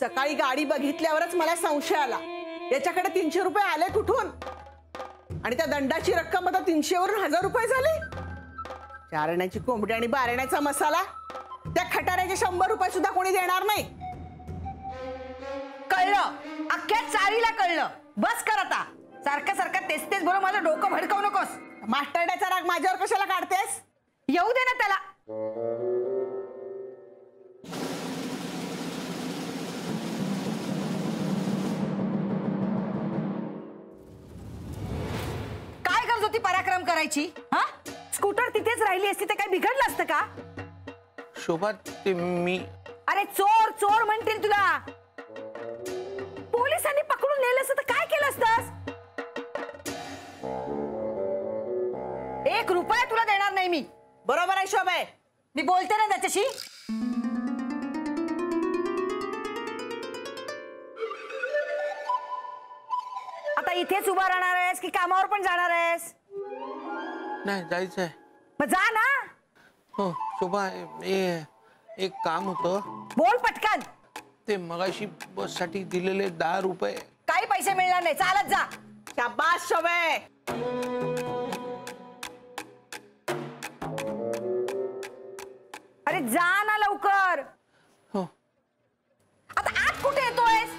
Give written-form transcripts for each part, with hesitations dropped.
सकाळी गाडी बघितल्यावरच मला संशय आला, याच्याकडे 300 रुपये आले कुठून? आणि त्या दंडाची रक्कम आता 300 वरून 1000 रुपये झाली. चारण्याची कोंबडी आणि बारण्याचा मसाला, त्या खटाऱ्याचे 100 रुपये सुद्धा कोणी देणार नाही. कळलं, अख्ख्या चाळीला कळलं. बस कर आता. सारखं सारखं तेच तेच बोल, माझं डोकं भडकवू नकोस. मास्टरड्याचा राग माझ्यावर कशाला काढतेस? येऊ दे ना त्याला. काय गरज होती पराक्रम करायची? हा, स्कूटर तिथेच राहिली असती तर काय बिघडलं असतं का? शोभा, ते मी. अरे चोर चोर म्हणतील तुला. पोलिसांनी पकडून नेलं असतं तर काय केलं असतंस? 1 रुपया तुला देणार नाही मी. बरोबर आहे शोभा. मी बोलते ना त्याच्याशी. आता इथेच उभा राहणार आहेस की कामावर पण जाणार आहेस? नाही, जायचंय. मग जा ना. हो शोभा, एक काम होतं. बोल पटकन. ते मगाशी बस साठी दिलेले 10 रुपये. काही पैसे मिळणार नाही, चालत जा. शाबास शोभा. अरे जा ना लवकर. हो. आता आत कुठे येतोयस?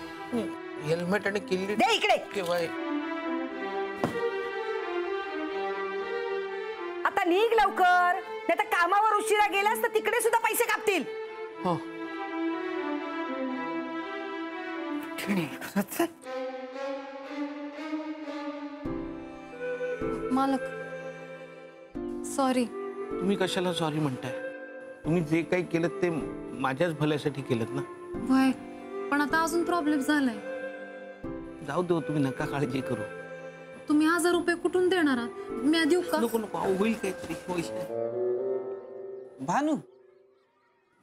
हेल्मेट आणि किल्ली दे इकडे. केव्हा? आता निघ लवकर, नाही तर कामावर उशिरा गेलास तर तिकडे सुद्धा पैसे कापतील. हो. मालक, सॉरी. तुम्ही कशाला सॉरी म्हणताय? तुम्ही जे काही केलं ते माझ्याच भल्यासाठी केलं ना. वय, पण आता अजून प्रॉब्लेम झालाय. जाऊ दे, तुम्ही नका काळजी करू. तुम्ही 1000 रुपये कुठून देणार आहात? मी देऊ का? नको नको, होईल काहीतरी, होईल. भानू,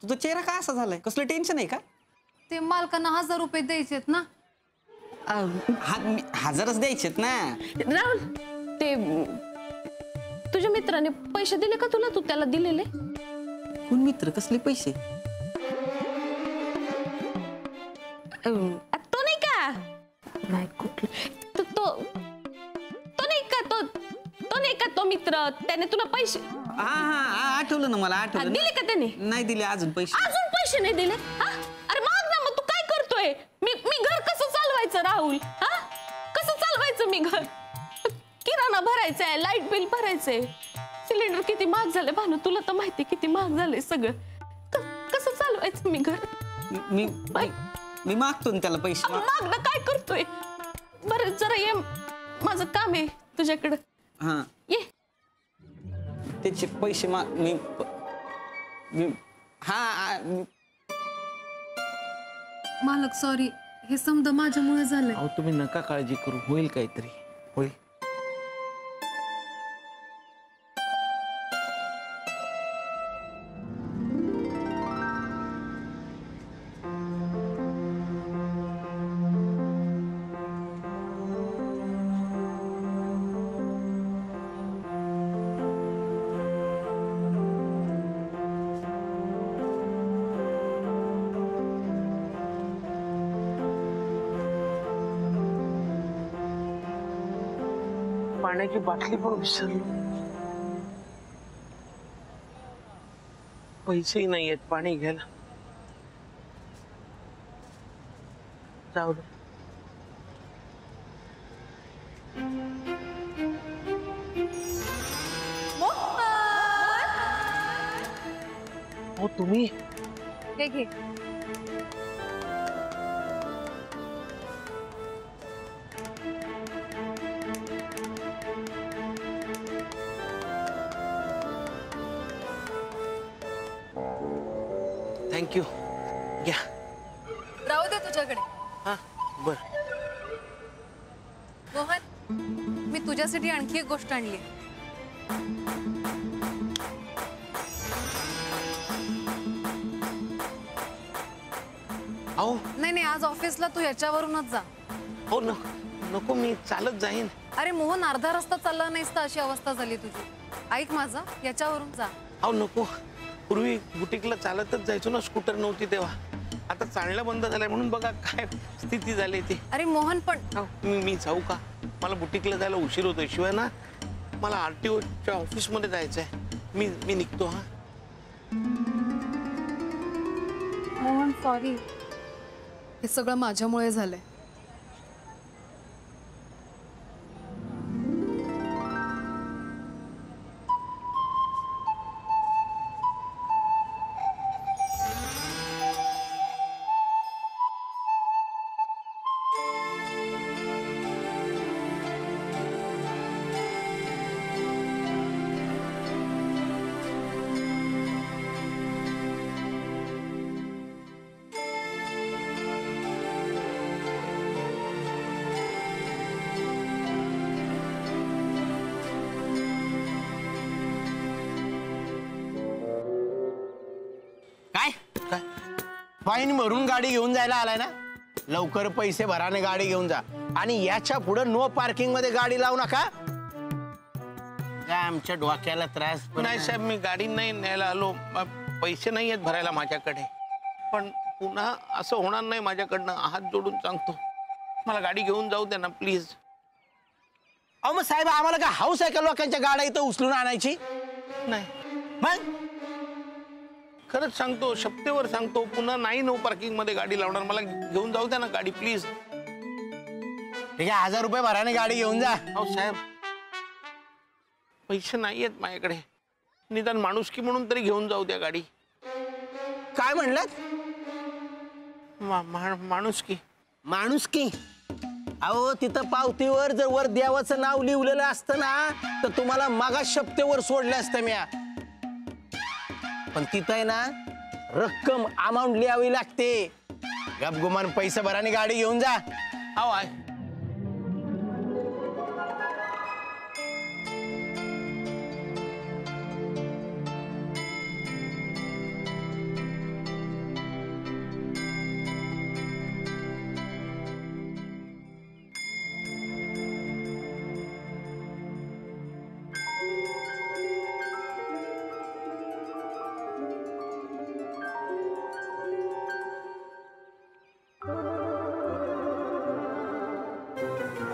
तुझा चेहरा का असा झालाय? कसलं टेन्शन आहे का? ते मालकांना 1000 रुपये द्यायचेत ना. 1000च द्यायचेत ना. राहुल, ते तुझ्या मित्राने पैसे दिले का तुला? तू त्याला दिलेले? कोण मित्र? कसले पैसे? तो नाही का? नाही कुठले? तो नाही का? तो नाही का तो मित्र? त्याने तुला पैसे हा, आठवलं ना मला, आठवलं. दिले का त्याने? नाही दिले अजून पैसे. अजून पैसे नाही दिले? अरे माग ना, मग तू काय करतोय? मी घर कसं चालवायचं राहुल? कसं चालवायचं मी घर? किराणा भरायचंय, लाईट बिल भरायचंय, सिलेंडर किती महाग झाले भानू, तुला तर माहिती किती महाग झाले सगळं. कसं चालवायचं मी घर? मी मागतो ना त्याला पैसे. माग ना, काय करतोय? बरं जरा ये, माझं काम आहे तुझ्याकडं. हा, ये. त्याचे पैसे मालक सॉरी, हे समजा माझ्यामुळे झालंय. अहो तुम्ही नका काळजी करू, होईल काहीतरी, होईल. पाण्याची बाटली पण विसरलो. पैसेही नाही आहेत पाणी घ्यायला. जाऊ दे. हो तुम्ही? हे घे. थँक्यू. घ्या. राहू दे तुझ्याकडे. हा बर. मोहन, मी तुझ्यासाठी आणखी एक गोष्ट आणली. अहो नाही, आज ऑफिसला तू याच्यावरूनच जा. हो नको, मी चालत जाईन. अरे मोहन, अर्धा रस्ता चालला नाहीस तर अशी अवस्था झाली तुझी. ऐक माझं, याच्यावरून जा. अहो नको, पूर्वी बुटीकला चालतच जायचो ना, स्कूटर नव्हती तेव्हा. आता चालणं बंद झालंय म्हणून बघा काय स्थिती झाली ती. अरे मोहन पण मी जाऊ का? मला बुटीकला जायला उशीर होतोय. शिवाय ना मला RTOच्या ऑफिसमध्ये जायचंय. मी निघतो. हा मोहन सॉरी, हे सगळं माझ्यामुळे झालंय. काय काय? फाईन भरून गाडी घेऊन जायला आलाय ना? लवकर पैसे भराने गाडी घेऊन जा आणि याच्या पुढे नो पार्किंग मध्ये गाडी लावू नका. काय आमच्या डोक्याला त्रास. नाही साहेब, मी गाडी नाही न्यायला आलो. पैसे नाही आहेत भरायला माझ्याकडे. पण पुन्हा असं होणार नाही माझ्याकडनं. हात जोडून सांगतो, मला गाडी घेऊन जाऊ द्या ना प्लीज. अहो मग साहेब, आम्हाला काय हाऊस आहे का लोकांच्या गाड्या इथं उचलून आणायची? नाही, मग खरंच सांगतो, शपथेवर सांगतो, पुन्हा नाही नो पार्किंग मध्ये गाडी लावणार. मला घेऊन जाऊ द्या ना गाडी प्लीज. ठीक आहे, 1000 रुपये भराने गाडी घेऊन जा. अहो साहेब, पैसे नाही आहेत माझ्याकडे. निदान माणुसकी म्हणून तरी घेऊन जाऊ द्या गाडी. काय म्हणलात? माणुसकी. माणुसकी? अहो तिथं पावतीवर जर वर देवाचं नाव लिहिलेलं असतं ना तर तुम्हाला मागा शपथेवर सोडलं असतं म्या. पण तिथं आहे ना रक्कम अमाऊंट लिहावी लागते. गपगुमान पैसे भराने गाडी घेऊन जा. अहो आहे.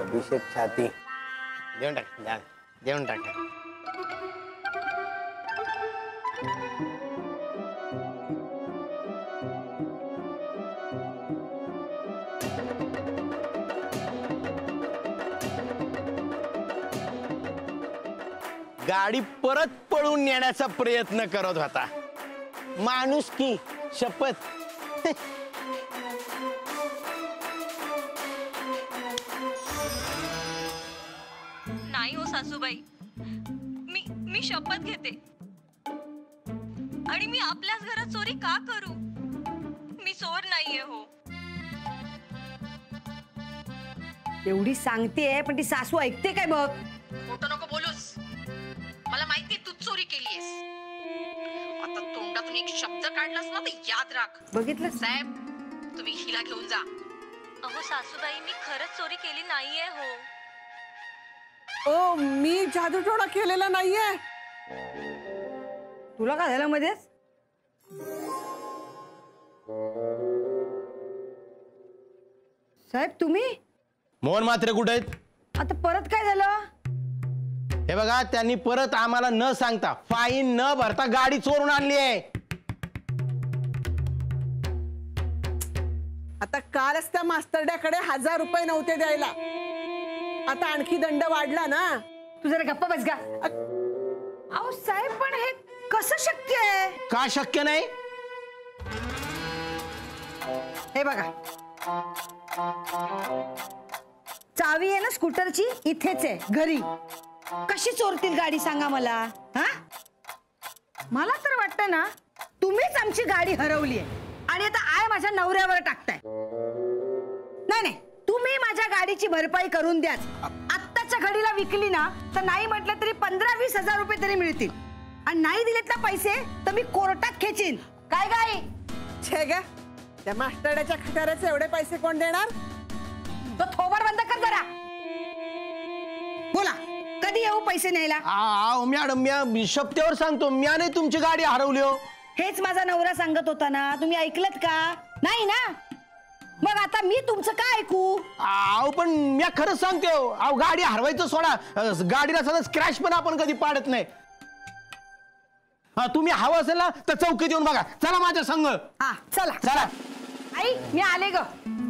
अभिषेक छाती देऊन टाक, देऊन टाक. गाडी परत पळून नेण्याचा प्रयत्न करत होता. माणुसकी, शपथ. नाही हो सासूबाई, मी शपथ घेते. आणि मी आपल्याच घरात चोरी का करू? मी चोर नाहीये हो. एवढी सांगते पण ती सासू ऐकते काय बघ. खोटं नको बोलूस. मला माहितीये तू चोरी केलीयस. आता तोंडातून एक शब्द काढलास ना तर याद राख. बघितलं साहेब, तुम्ही हिला घेऊन जा. अहो सासूबाई, मी खरंच चोरी केली नाहीये हो. ओ, मी जादूटोणा केलेला नाहीये. तुला काय झालं मध्येच? साहेब तुम्ही मोहन मात्र कुठे आहेत? आता परत काय झालं? हे बघा, त्यांनी परत आम्हाला न सांगता फाईन न भरता गाडी चोरून आणली आहे. आता कालच त्या मास्तरड्याकडे 1000 रुपये नव्हते द्यायला. आता आणखी दंड वाढला ना. तू जरा गप्पा बस गा. अहो साहेब, पण हे कसं शक्य आहे? का शक्य नाही? हे बघा, चावी आहे ना स्कूटरची, इथेच आहे घरी. कशी चोरतील गाडी सांगा मला? हा, मला तर वाटतं ना तुम्हीच आमची गाडी हरवली आहे आणि आता आय माझ्या नवऱ्यावर टाकताय. नाही नाही, तुम्ही माझ्या गाडीची भरपाई करून द्या. आत्ताच्या घडीला विकली ना तर नाही म्हटलं तरी 15-20 हजार रुपये तरी मिळतील. आणि नाही दिलेत ना पैसे तर मी कोर्टात खेचीन. काय गाई? छे ग, त्या मास्तरड्याच्या खटाऱ्याचे एवढे पैसे कोण देणार? तो थोबाड बंद कर जरा. बोला, कधी येऊ पैसे न्यायला? मॅडम, मी शपथेवर सांगतो, म्या नाही तुमची गाडी हरवली हो. हेच माझा नवरा सांगत होता ना, तुम्ही ऐकलत का? नाही ना, मग आता मी तुमचं काय ऐकू? अहो पण मी खरंच सांगते हो, अहो गाडी हरवायचं सोडा, गाडीला सगळं स्क्रॅच पण आपण कधी पाडत नाही. हा तुम्ही हवं असेल ना तर चौकीत येऊन बघा. चला माझ्या संग. हा चला चला. आई मी आले ग.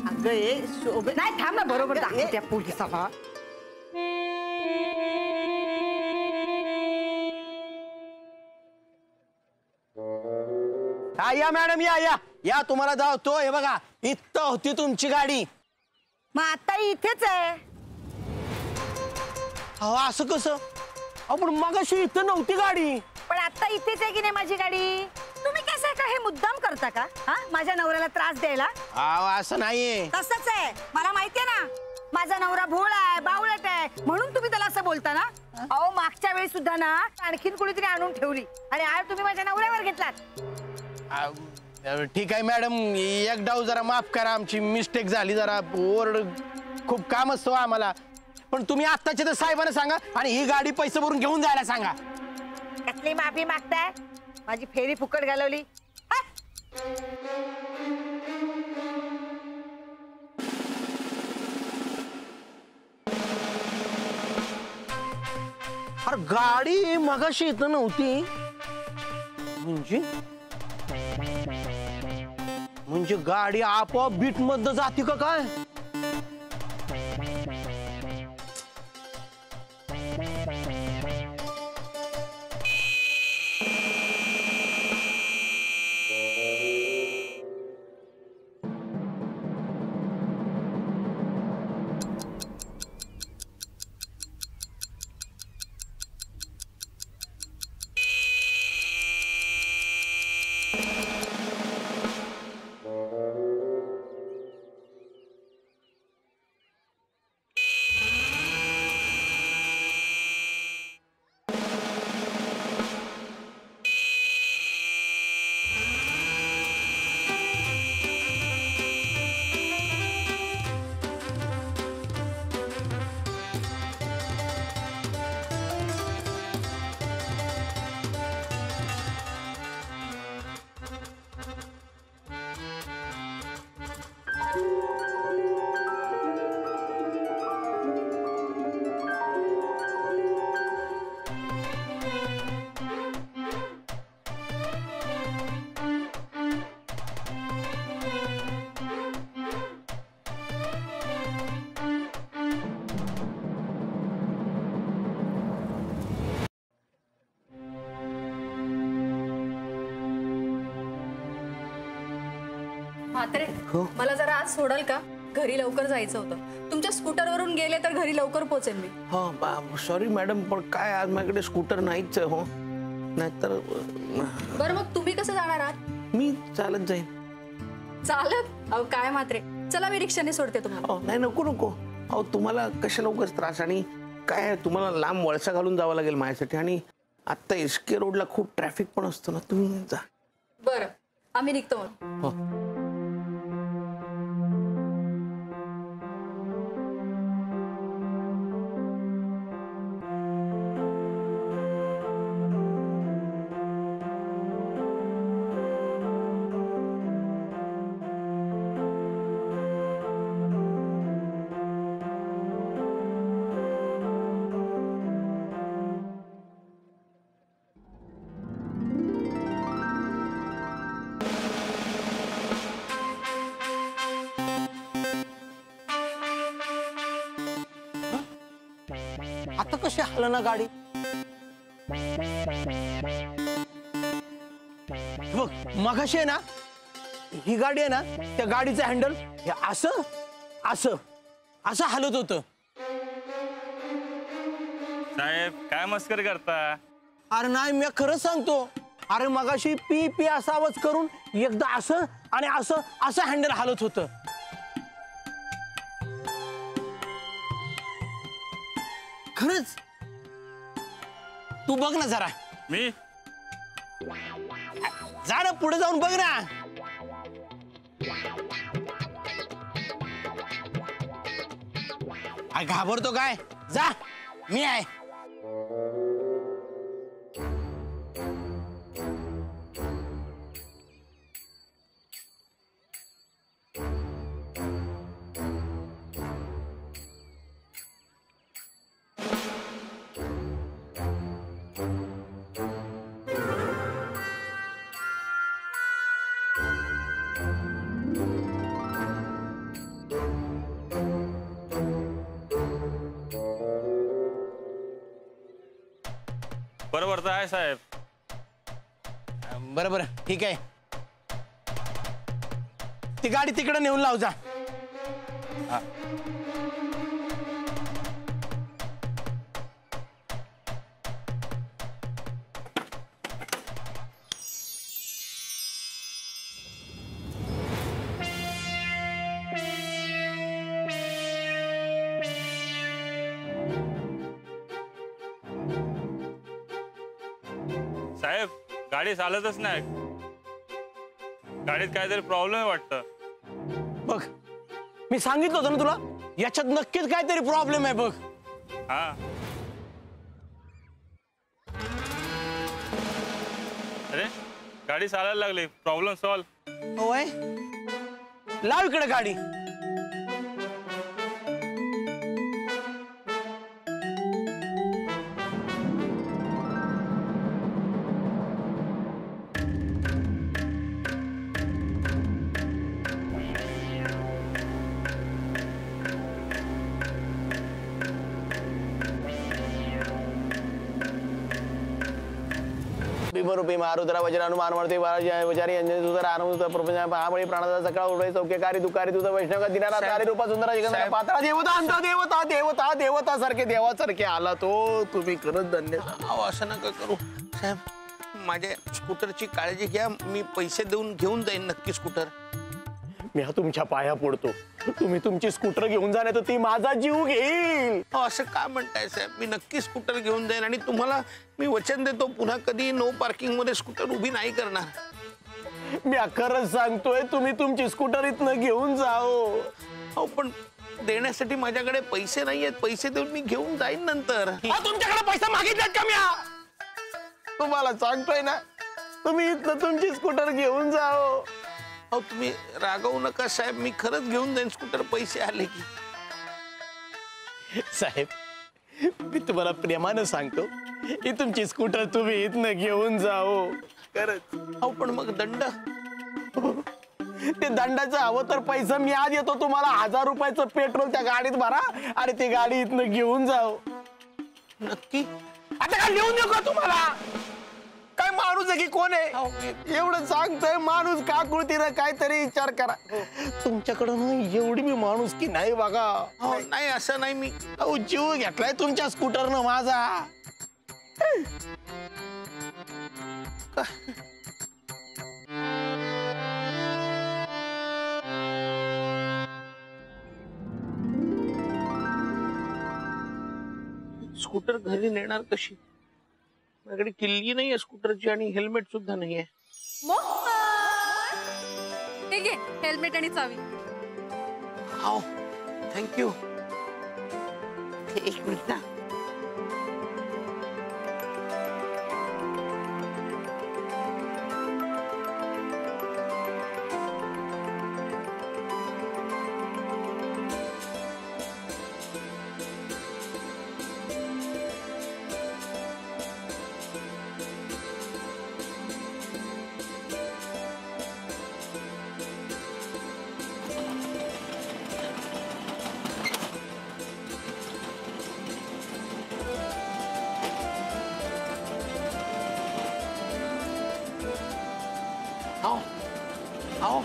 अगं ए शोभे, नाही थांब ना, बरोबर दाखवते पोलिसाला. हा या मॅडम, या या या, तुम्हाला जाऊ तो. हे बघा इथं होती तुमची गाडी. मग आता इथेच आहे. अहो असं कसं? अहो पण मगाशी इथं नव्हती गाडी. पण आता इथेच आहे की नाही माझी गाडी? तुम्ही कसं का हे मुद्दाम करता का? हा माझ्या नवऱ्याला त्रास द्यायला? अहो असं नाहीये. तसंच आहे, मला माहितीये ना. माझा नवरा भोळा आहे, बावळट आहे, म्हणून तुम्ही त्याला असं बोलता ना. अहो मागच्या वेळी सुद्धा ना आणखीन कुणीतरी आणून ठेवली आणि आज तुम्ही माझ्या नवऱ्यावर घेतलात. ठीक आहे मॅडम, एक डाव जरा माफ करा, आमची मिस्टेक झाली. जरा ओरड खूप काम असतो आम्हाला. पण तुम्ही आत्ताच्या तर साहेबांना सांगा आणि ही गाडी पैसे भरून घेऊन जायला सांगा. कसली माफी मागताय? माझी फेरी फुकट घालवली. हा? अरे गाडी मगाशी इथं नव्हती म्हणजे गाडी आपोआप बीट मध्ये जाते का काय? म्हात्रे, मला जरा आज सोडाल का? घरी लवकर जायचं होतं. तुमच्या स्कूटरवरून गेले तर घरी लवकर पोहोचेन मी. हो सॉरी मॅडम, पण काय आज माझ्याकडे स्कूटर नाहीच आहे. हो नाहीतर बरं मग तुम्ही कसं जाणार आहात? मी चालत जाईन. चालत? अहो काय म्हात्रे, चला मी रिक्षाने सोडते तुम्हाला. नाही नको नको. अहो तुम्हाला कशाला उगाच त्रास, आणि काय तुम्हाला लांब वळसा घालून जावं लागेल माझ्यासाठी, आणि आता एसके रोडला खूप ट्रॅफिक पण असतो ना. तुम्ही जा. बरं आम्ही निघतो मग. हो. आता कशी हल ना गाडी? बघ मगाशी आहे ना, ही गाडी आहे ना, त्या गाडीचं हँडल हे असं असं असं हलत होतं. साहेब काय मस्करी करता? अरे नाही, मी खरंच सांगतो. अरे मगाशी पी पी असा आवाज करून एकदा असं आणि असं असं हँडल हलत होतं. खरंच तू बघ ना जरा. मी जा ना पुढे जाऊन बघ ना. घाबरतो काय? जा, मी आहे. बरोबर तर आहे साहेब. बरं बरं ठीक आहे, ती गाडी तिकडे नेऊन लाव जा. साहेब गाडी चालतच नाही. गाडीत काहीतरी प्रॉब्लेम आहे वाटतं. बघ मी सांगितलं होतं ना तुला, याच्यात नक्कीच काहीतरी प्रॉब्लेम आहे बघ. हा अरे गाडी चालायला लागली, प्रॉब्लेम सॉल्व. होय, लाव इकडे गाडी. भीमरूपी मारुद्रा वज्रानु मानवर्ती वजारी अंजनी तुझा आनंद प्रपंच महाबळी प्राणाचा सकाळ उडे सौख्यकारी दुकारी तुझा वैष्णव दिनारा तारी रूपा सुंदर जगन्नाथ पात्रा देवता अंत देवता देवता देवता सारखे देवासारखे आला तो. तुम्ही खरंच धन्य. अहो असं नका करू साहेब, माझ्या स्कूटरची काळजी घ्या. मी पैसे देऊन घेऊन जाईन नक्की स्कूटर. मी हा तुमच्या पाया पडतो, तुम्ही तुमची स्कूटर घेऊन जा, नाही तर ती माझा जीव घेईल. असं काय म्हणताय साहेब, मी नक्की स्कूटर घेऊन जाईन आणि तुम्हाला मी वचन देतो पुन्हा कधी नो पार्किंग मध्ये स्कूटर उभी नाही करणार. मी खरंच सांगतोय, तुम्ही तुमची स्कूटर इथनं घेऊन जाओ. हो पण देण्यासाठी माझ्याकडे पैसे नाहीयेत, पैसे देऊन मी घेऊन जाईन नंतर. तुमच्याकडे पैसा मागितलात का? मी तुम्हाला सांगतोय ना, तुम्ही इथनं तुमची स्कूटर घेऊन जाओ. अहो तुम्ही रागवू नका साहेब, मी खरंच घेऊन जाईन स्कूटर पैसे आले की. साहेब मी तुम्हाला प्रेमानं सांगतो, ही तुमची स्कूटर तुम्ही इथनं घेऊन जाओ. खरंच. अहो पण मग दंड? ते दंडाचं हवं तर पैसा मी आज येतो, तुम्हाला 1000 रुपयाचं पेट्रोल त्या गाडीत भरा आणि ती गाडी इथनं घेऊन जाओ. नक्की? आता काय लिहून देऊ का तुम्हाला? काय माणूस आहे की कोण आहे? एवढं सांगतोय माणूस का कृतीनं काहीतरी विचार करा. तुमच्याकडं ना एवढी मी माणूस की नाही बघा. नाही असं नाही, मी अहो जीव घेतलाय तुमच्या स्कूटरनं माझा. स्कूटर घरी नेणार कशी? माझ्याकडे किल्ली नाहीये स्कूटरची आणि हेल्मेट सुद्धा नाहीये. ठीक आहे, हेल्मेट आणि चावी. हो थँक्यू. एक मिनिट ना. आओ आओ